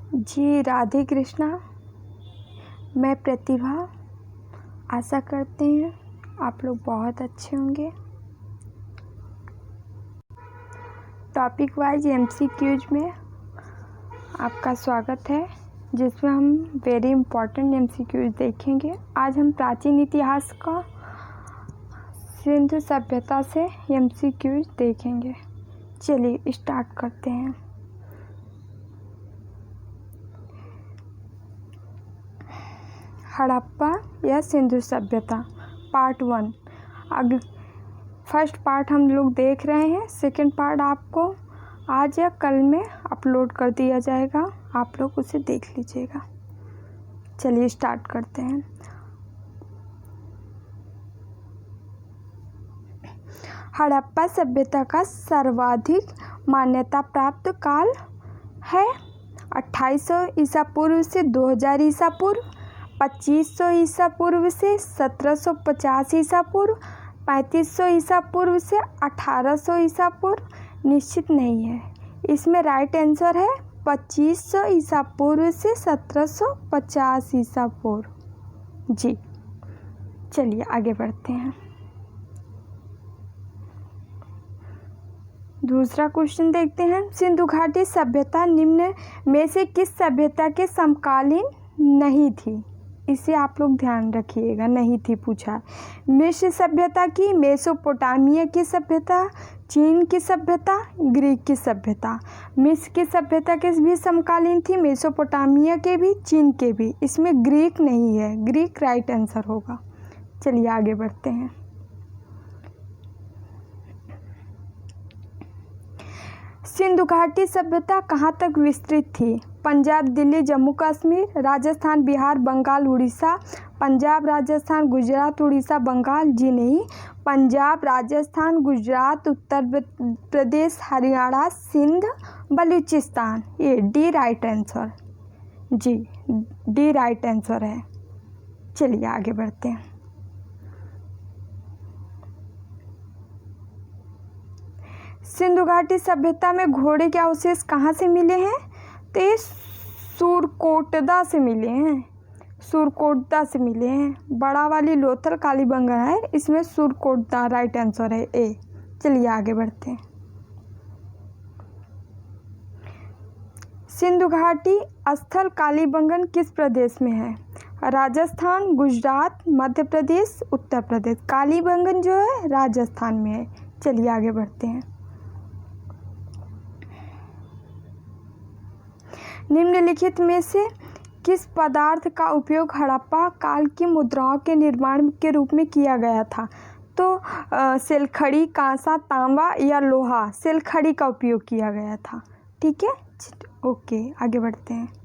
जी राधे कृष्णा। मैं प्रतिभा। आशा करते हैं आप लोग बहुत अच्छे होंगे। टॉपिक वाइज एमसीक्यूज में आपका स्वागत है, जिसमें हम वेरी इम्पोर्टेंट एमसीक्यूज देखेंगे। आज हम प्राचीन इतिहास का सिंधु सभ्यता से एमसीक्यूज देखेंगे। चलिए स्टार्ट करते हैं। हड़प्पा या सिंधु सभ्यता पार्ट 1। अगले फर्स्ट पार्ट हम लोग देख रहे हैं। सेकंड पार्ट आपको आज या कल में अपलोड कर दिया जाएगा, आप लोग उसे देख लीजिएगा। चलिए स्टार्ट करते हैं। हड़प्पा सभ्यता का सर्वाधिक मान्यता प्राप्त काल है 2800 ईसा पूर्व से 2000 ईसा पूर्व, 2500 ईसा पूर्व से 1750 ईसा पूर्व, 3500 ईसा पूर्व से 1800 ईसा पूर्व। निश्चित नहीं है। इसमें राइट आंसर है 2500 ईसा पूर्व से 1750 ईसा पूर्व। जी चलिए आगे बढ़ते हैं। दूसरा क्वेश्चन देखते हैं। सिंधु घाटी सभ्यता निम्न में से किस सभ्यता के समकालीन नहीं थी? इसे आप लोग ध्यान रखिएगा, नहीं थी पूछा। मिस्र सभ्यता की, मेसोपोटामिया की सभ्यता, चीन की सभ्यता, ग्रीक की सभ्यता। मिस्र की सभ्यता के भी समकालीन थी, मेसोपोटामिया के भी, चीन के भी। इसमें ग्रीक नहीं है, ग्रीक राइट आंसर होगा। चलिए आगे बढ़ते हैं। सिंधु घाटी सभ्यता कहाँ तक विस्तृत थी? पंजाब, दिल्ली, जम्मू कश्मीर, राजस्थान, बिहार, बंगाल, उड़ीसा। पंजाब, राजस्थान, गुजरात, उड़ीसा, बंगाल। जी नहीं, पंजाब, राजस्थान, गुजरात, उत्तर प्रदेश, हरियाणा, सिंध, बलूचिस्तान। ये D right answer. G D right answer है। चलिए आगे बढ़ते हैं। सिंधु घाटी सभ्यता में घोड़े के अवशेष कहाँ से मिले हैं? तो ये सुरकोटदा से मिले हैं, सुरकोटदा से मिले हैं। बड़ा वाली लोथल कालीबंगन है, इसमें सुरकोटदा राइट आंसर है ए। चलिए आगे बढ़ते हैं। सिंधु घाटी स्थल कालीबंगन किस प्रदेश में है? राजस्थान, गुजरात, मध्य प्रदेश, उत्तर प्रदेश। कालीबंगन जो है राजस्थान में है। चलिए आगे बढ़ते हैं। निम्नलिखित में से किस पदार्थ का उपयोग हड़प्पा काल की मुद्राओं के निर्माण के रूप में किया गया था? तो सेलखड़ी, कांसा, तांबा या लोहा। सेलखड़ी का उपयोग किया गया था। ठीक है, ओके आगे बढ़ते हैं।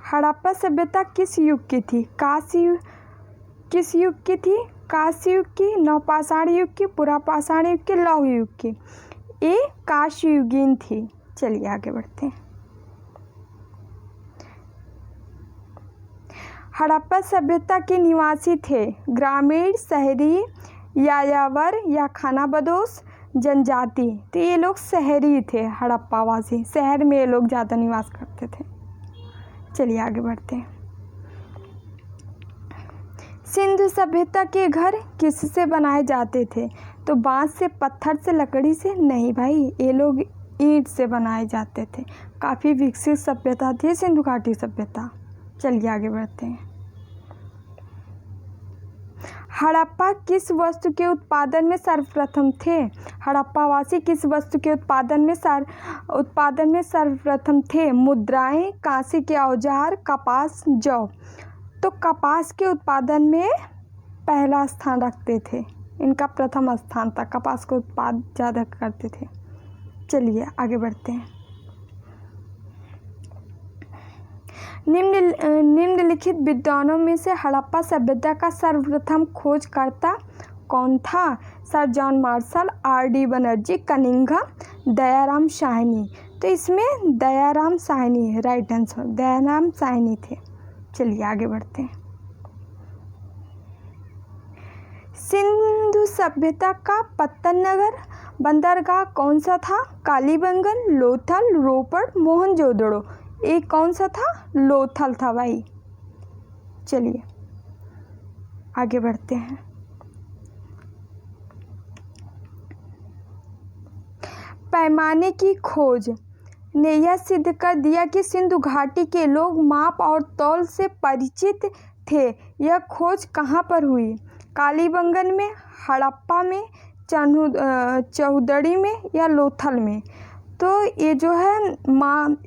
हड़प्पा सभ्यता किस युग की थी? किस युग की थी? कांस्य युग की, नवपाषाण युग की, पुरापाषाण युग की, लौह युग की। ये कांस्य युगीन थी। चलिए आगे बढ़ते हैं। हड़प्पा सभ्यता के निवासी थे ग्रामीण, शहरी, यायावर या खानाबदोश जनजाति। तो ये लोग शहरी थे, हड़प्पावासी। शहर में ये लोग ज़्यादा निवास करते थे। चलिए आगे बढ़ते हैं। सिंधु सभ्यता के घर किससे बनाए जाते थे? तो बांस से, पत्थर से, लकड़ी से? नहीं भाई, ये लोग ईंट से बनाए जाते थे। काफ़ी विकसित सभ्यता थी सिंधु घाटी सभ्यता। चलिए आगे बढ़ते हैं। हड़प्पा किस वस्तु के उत्पादन में सर्वप्रथम थे? हड़प्पावासी किस वस्तु के उत्पादन में सर्वप्रथम थे? मुद्राएं, कांसे के औजार, कपास, जौ। तो कपास के उत्पादन में पहला स्थान रखते थे। इनका प्रथम स्थान था। कपास का उत्पादन ज़्यादा करते थे। चलिए आगे बढ़ते हैं। निम्नलिखित विद्वानों में से हड़प्पा सभ्यता का सर्वप्रथम खोजकर्ता कौन था? Sir John Marshall, RD. Banerjee, Cunningham, Dayaram Sahni. तो इसमें दयाराम साहनी है राइट आंसर। दयाराम साहनी थे। चलिए आगे बढ़ते हैं। सिंधु सभ्यता का पत्तन नगर बंदरगाह कौन सा था? कालीबंगन, लोथल, रोपड़, मोहनजोदड़ो। एक कौन सा था? लोथल था भाई। चलिए आगे बढ़ते हैं। पैमाने की खोज ने यह सिद्ध कर दिया कि सिंधु घाटी के लोग माप और तौल से परिचित थे। यह खोज कहाँ पर हुई? कालीबंगन में, हड़प्पा में, चौहदड़ी में या लोथल में? तो ये जो है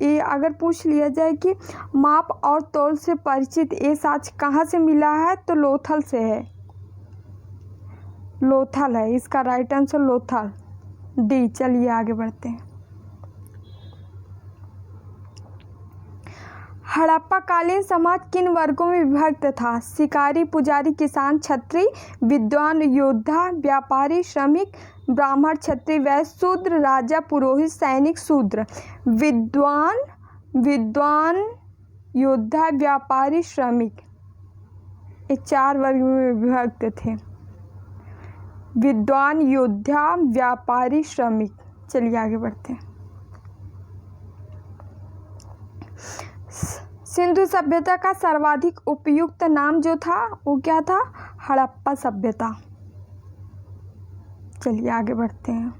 ये अगर पूछ लिया जाए कि माप और तौल से परिचित ये साक्ष्य कहाँ से मिला है, तो लोथल से है। लोथल है इसका राइट आंसर, लोथल डी। चलिए आगे बढ़ते हैं। हड़प्पा कालीन समाज किन वर्गों में विभक्त था? शिकारी, पुजारी, किसान, छत्री, विद्वान, योद्धा, व्यापारी, श्रमिक, ब्राह्मण, क्षत्रिय, वैश्य, शूद्र, राजा, पुरोहित, सैनिक, शूद्र। विद्वान, योद्धा, व्यापारी, श्रमिक, ये 4 वर्ग में विभक्त थे। विद्वान, योद्धा, व्यापारी, श्रमिक। चलिए आगे बढ़ते हैं। सिंधु सभ्यता का सर्वाधिक उपयुक्त नाम जो था वो क्या था? हड़प्पा सभ्यता। चलिए आगे बढ़ते हैं।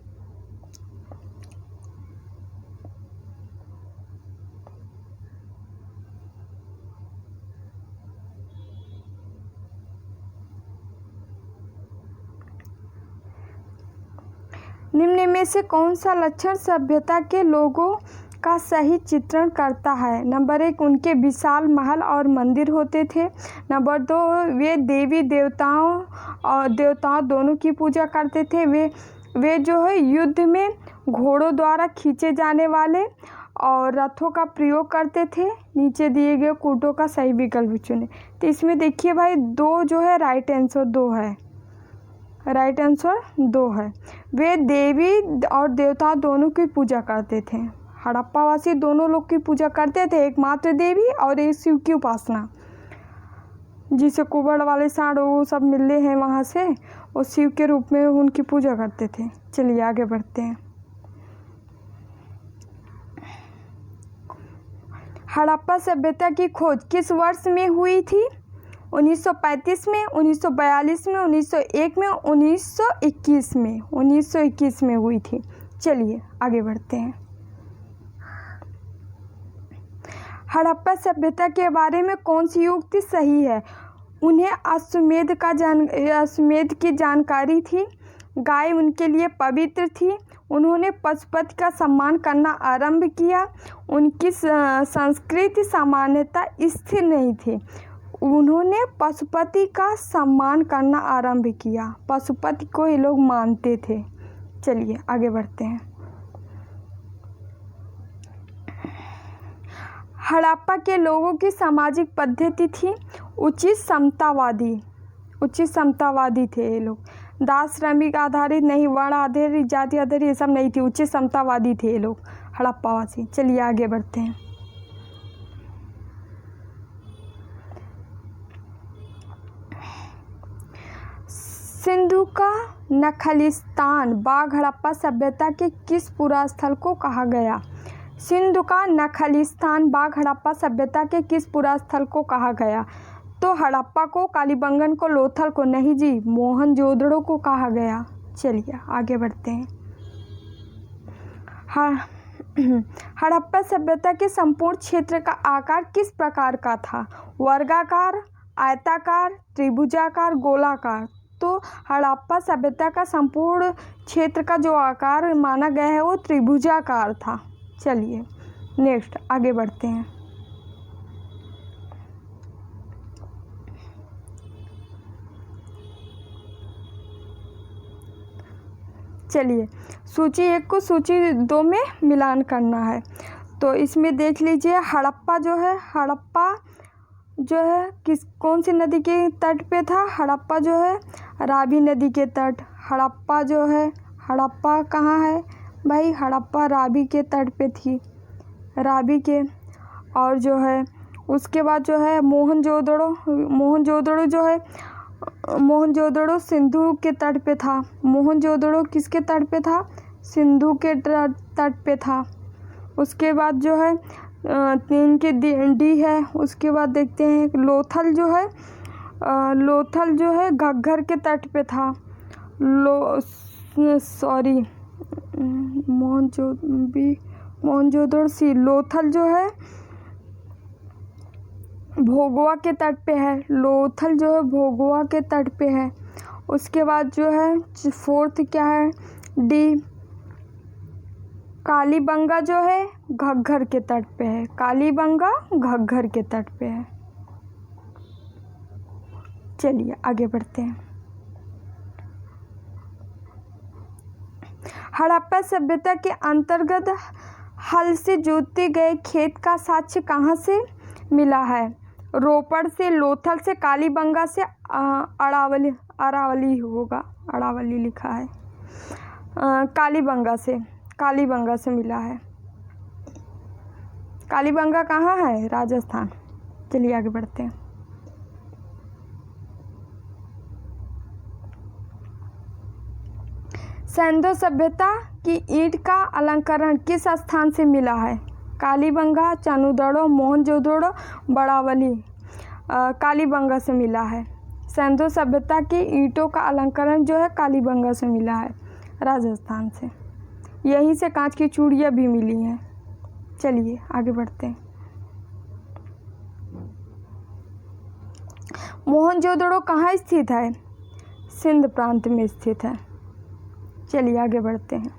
निम्न में से कौन सा लक्षण सभ्यता के लोगों का सही चित्रण करता है? नंबर 1, उनके विशाल महल और मंदिर होते थे। नंबर 2, वे देवी देवताओं दोनों की पूजा करते थे। वे जो है युद्ध में घोड़ों द्वारा खींचे जाने वाले और रथों का प्रयोग करते थे। नीचे दिए गए कूटों का सही विकल्प चुनें। तो इसमें देखिए भाई 2 जो है राइट आंसर 2 है। राइट आंसर 2 है। वे देवी और देवता दोनों की पूजा करते थे। हड़प्पा वासी दोनों लोग की पूजा करते थे, एक मात्र देवी और एक शिव की उपासना, जिसे कुबड़ वाले सांड वो सब मिले हैं वहाँ से, वो शिव के रूप में उनकी पूजा करते थे। चलिए आगे बढ़ते हैं। हड़प्पा सभ्यता की खोज किस वर्ष में हुई थी? 1935 में, 1942 में, 1901 में, 1921 में। 1921 में हुई थी। चलिए आगे बढ़ते हैं। हड़प्पा सभ्यता के बारे में कौन सी युक्ति सही है? उन्हें अश्वमेध की जानकारी थी। गाय उनके लिए पवित्र थी। उन्होंने पशुपति का सम्मान करना आरंभ किया। उनकी संस्कृति सामान्यतः स्थिर नहीं थी। उन्होंने पशुपति का सम्मान करना आरंभ किया। पशुपति को ये लोग मानते थे। चलिए आगे बढ़ते हैं। हड़प्पा के लोगों की सामाजिक पद्धति थी उचित समतावादी थे ये लोग। दास श्रमिक आधारित नहीं, वर्ण आधारित, जाति आधारित, ये सब नहीं थी। उचित समतावादी थे ये लोग हड़प्पावासी। चलिए आगे बढ़ते हैं। सिंधु का नखलिस्तान बाघ हड़प्पा सभ्यता के किस पुरास्थल को कहा गया? सिंधु का नखलिस्तान बाघ हड़प्पा सभ्यता के किस पुरास्थल को कहा गया? तो हड़प्पा को, कालीबंगन को, लोथल को नहीं जी, मोहनजोदड़ो को कहा गया। चलिए आगे बढ़ते हैं। हड़प्पा सभ्यता के संपूर्ण क्षेत्र का आकार किस प्रकार का था? वर्गाकार, आयताकार, त्रिभुजाकार, गोलाकार। तो हड़प्पा सभ्यता का संपूर्ण क्षेत्र का जो आकार माना गया है वो त्रिभुजाकार था। चलिए नेक्स्ट आगे बढ़ते हैं। चलिए सूची 1 को सूची 2 में मिलान करना है। तो इसमें देख लीजिए हड़प्पा जो है कौन सी नदी के तट पे था? हड़प्पा जो है रावी नदी के तट। हड़प्पा कहाँ है भाई? हड़प्पा रावी के तट पे थी, रावी के। और जो है उसके बाद जो है मोहनजोदड़ो जो है मोहनजोदड़ो सिंधु के तट पे था। मोहनजोदड़ो किसके तट पे था? सिंधु के तट पे था। उसके बाद जो है 3 के डी है। उसके बाद देखते हैं लोथल जो है घग्गर के तट पे था। मोहनजोदड़ो लोथल जो है भोगवा के तट पे है। लोथल जो है भोगवा के तट पे है। उसके बाद जो है 4th क्या है? डी। कालीबंगा जो है घग्गर के तट पे है। कालीबंगा घग्गर के तट पे है। चलिए आगे बढ़ते हैं। हड़प्पा सभ्यता के अंतर्गत हल से जोते गए खेत का साक्ष्य कहाँ से मिला है? रोपड़ से, लोथल से, कालीबंगा से, अरावली होगा, अरावली लिखा है। कालीबंगा से मिला है। कालीबंगा कहाँ है? राजस्थान। चलिए आगे बढ़ते हैं। सिंधु सभ्यता की ईंट का अलंकरण किस स्थान से मिला है? कालीबंगा, चानुदड़ो, मोहनजोदड़ो, बड़ावली। कालीबंगा से मिला है। सिंधु सभ्यता की ईंटों का अलंकरण जो है कालीबंगा से मिला है, राजस्थान से। यहीं से कांच की चूड़ियाँ भी मिली हैं। चलिए आगे बढ़ते हैं। मोहनजोदड़ो कहाँ स्थित है? सिंध प्रांत में स्थित है। चलिए आगे बढ़ते हैं।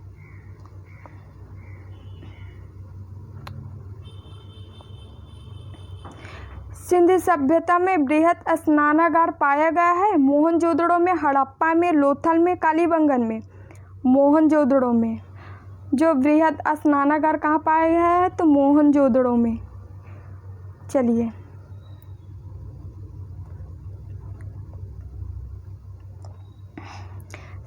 सिंध सभ्यता में बृहत स्नानागार पाया गया है। मोहनजोदड़ो में, हड़प्पा में, लोथल में, कालीबंगन में। मोहनजोदड़ो में। जो बृहत स्नानागार कहाँ पाया गया है? तो मोहनजोदड़ो में। चलिए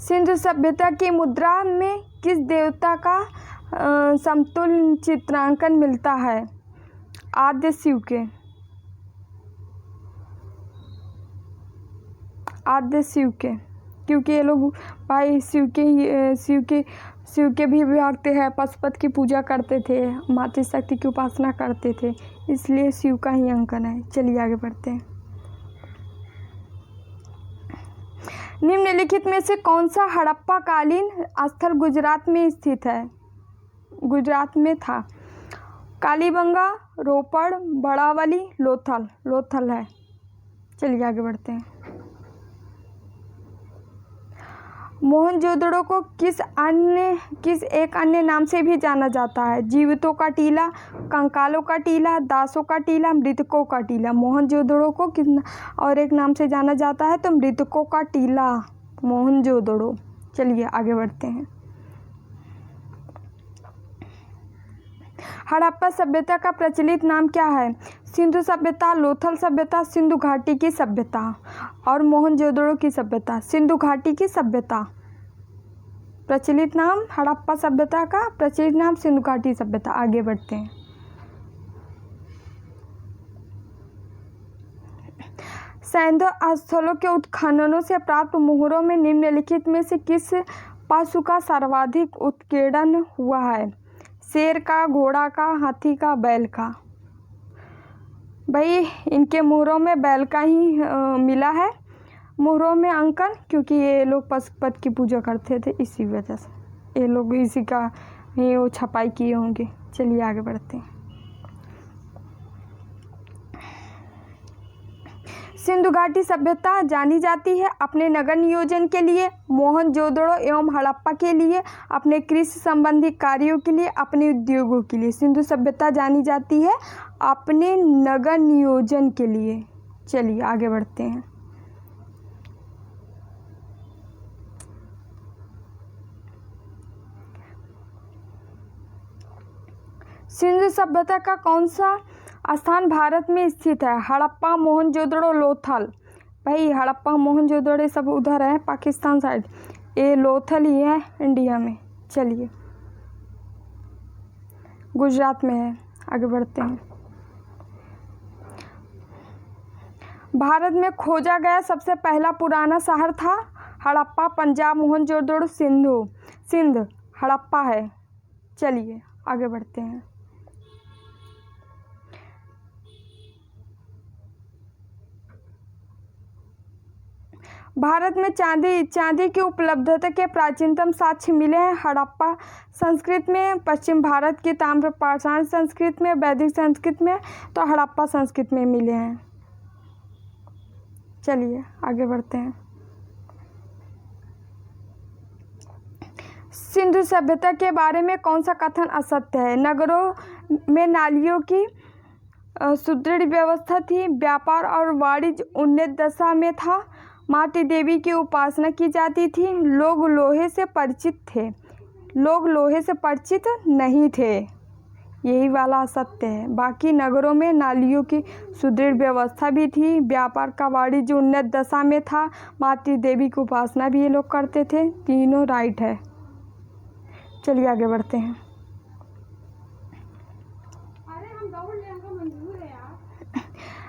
सिंधु सभ्यता की मुद्रा में किस देवता का समतुल्य चित्रांकन मिलता है? आद्य शिव के। क्योंकि ये लोग भाई शिव के भी भक्त हैं, पशुपति की पूजा करते थे, मातृशक्ति की उपासना करते थे, इसलिए शिव का ही अंकन है। चलिए आगे बढ़ते हैं। निम्नलिखित में से कौन सा हड़प्पा कालीन स्थल गुजरात में स्थित है? गुजरात में था। कालीबंगा, रोपड़, बड़ावली, लोथल है। चलिए आगे बढ़ते हैं। मोहनजोदड़ो को किस एक अन्य नाम से भी जाना जाता है? जीवितों का टीला, कंकालों का टीला, दासों का टीला, मृतकों का टीला। मोहनजोदड़ो को किस और एक नाम से जाना जाता है? तो मृतकों का टीला, मोहनजोदड़ो। चलिए आगे बढ़ते हैं। हड़प्पा सभ्यता का प्रचलित नाम क्या है? सिंधु सभ्यता, लोथल सभ्यता, सिंधु घाटी की सभ्यता और मोहनजोदड़ो की सभ्यता। सिंधु घाटी की सभ्यता प्रचलित नाम, हड़प्पा सभ्यता का प्रचलित नाम सिंधु घाटी सभ्यता। आगे बढ़ते हैं। सैंधव स्थलों के उत्खननों से प्राप्त मोहरों में निम्नलिखित में से किस पशु का सर्वाधिक उत्कीर्णन हुआ है? शेर का, घोड़ा का, हाथी का, बैल का। भाई इनके मोहरों में बैल का ही मिला है मोहरों में अंकन, क्योंकि ये लोग पशुपति की पूजा करते थे, इसी वजह से ये लोग इसी का ही वो छपाई किए होंगे। चलिए आगे बढ़ते हैं। सिंधु घाटी सभ्यता जानी जाती है अपने नगर नियोजन के लिए, मोहनजोदड़ो एवं हड़प्पा के लिए अपने कृषि संबंधी कार्यों के लिए, अपने उद्योगों के लिए। सिंधु सभ्यता जानी जाती है अपने नगर नियोजन के लिए। चलिए आगे बढ़ते हैं। सिंधु सभ्यता का कौन सा स्थान भारत में स्थित है? हड़प्पा, मोहनजोदड़ो, लोथल। भाई हड़प्पा, मोहनजोदड़ो सब उधर है पाकिस्तान साइड, ये लोथल ही है इंडिया में। चलिए गुजरात में है। आगे बढ़ते हैं। भारत में खोजा गया सबसे पहला पुराना शहर था हड़प्पा, पंजाब, मोहनजोदड़ो, सिंध हड़प्पा है। चलिए आगे बढ़ते हैं। भारत में चांदी की उपलब्धता के प्राचीनतम साक्ष्य मिले हैं हड़प्पा संस्कृत में, पश्चिम भारत की ताम्र पाषाण संस्कृत में, वैदिक संस्कृत में, तो हड़प्पा संस्कृत में मिले हैं। चलिए आगे बढ़ते हैं। सिंधु सभ्यता के बारे में कौन सा कथन असत्य है? नगरों में नालियों की सुदृढ़ व्यवस्था थी, व्यापार और वाणिज्य उन्नत दशा में था, माटी देवी की उपासना की जाती थी, लोग लोहे से परिचित नहीं थे। यही वाला असत्य है। बाकी नगरों में नालियों की सुदृढ़ व्यवस्था भी थी, व्यापार का वाणिज्य उन्नत दशा में था, माटी देवी की उपासना भी ये लोग करते थे। तीनों राइट है। चलिए आगे बढ़ते हैं। अरे हम दौड़ ले, हमको मंजूर है यार।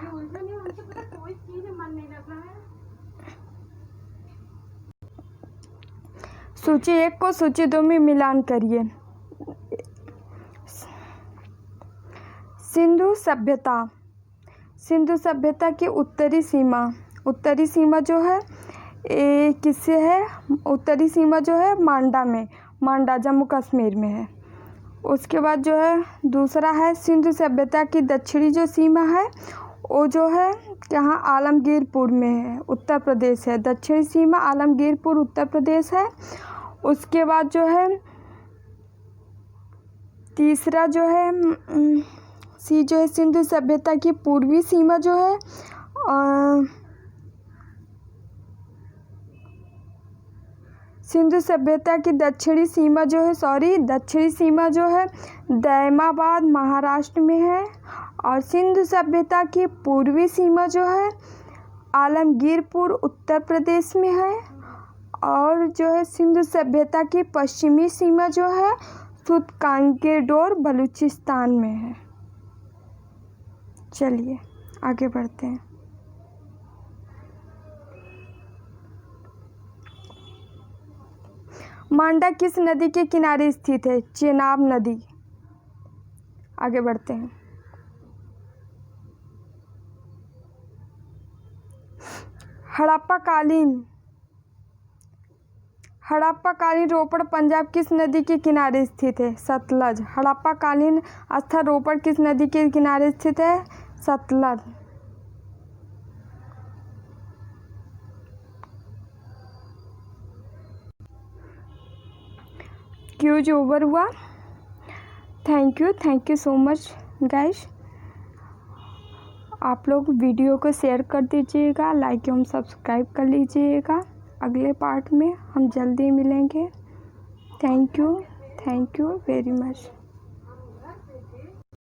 ये उल्टा नहीं, हमसे पता कोई चीज मन नहीं लग रहा है। सूची 1 को सूची 2 में मिलान करिए। सिंधु सभ्यता की उत्तरी सीमा जो है किससे है? उत्तरी सीमा जो है मांडा जम्मू कश्मीर में है। उसके बाद जो है दूसरा है सिंधु सभ्यता की दक्षिणी जो सीमा है वो जो है यहाँ आलमगीरपुर में है, उत्तर प्रदेश है। दक्षिणी सीमा आलमगीरपुर उत्तर प्रदेश है। उसके बाद जो है तीसरा जो है जो है सिंधु सभ्यता की पूर्वी सीमा जो है सिंधु सभ्यता की दक्षिणी सीमा जो है दैमाबाद महाराष्ट्र में है। और सिंधु सभ्यता की पूर्वी सीमा जो है आलमगीरपुर उत्तर प्रदेश में है। और जो है सिंधु सभ्यता की पश्चिमी सीमा जो है सुतकांकेडोर बलूचिस्तान में है। चलिए आगे बढ़ते हैं। मांडा किस नदी के किनारे स्थित है? चेनाब नदी। आगे बढ़ते हैं। हड़प्पा कालीन रोपड़ पंजाब किस नदी के किनारे स्थित है? सतलज। हड़प्पा कालीन स्थल रोपड़ किस नदी के किनारे स्थित है? सतलज। क्यूज ओवर हुआ। Thank you so much guys. आप लोग वीडियो को शेयर कर दीजिएगा, लाइक एवं सब्सक्राइब कर लीजिएगा। अगले पार्ट में हम जल्दी मिलेंगे। Thank you very much.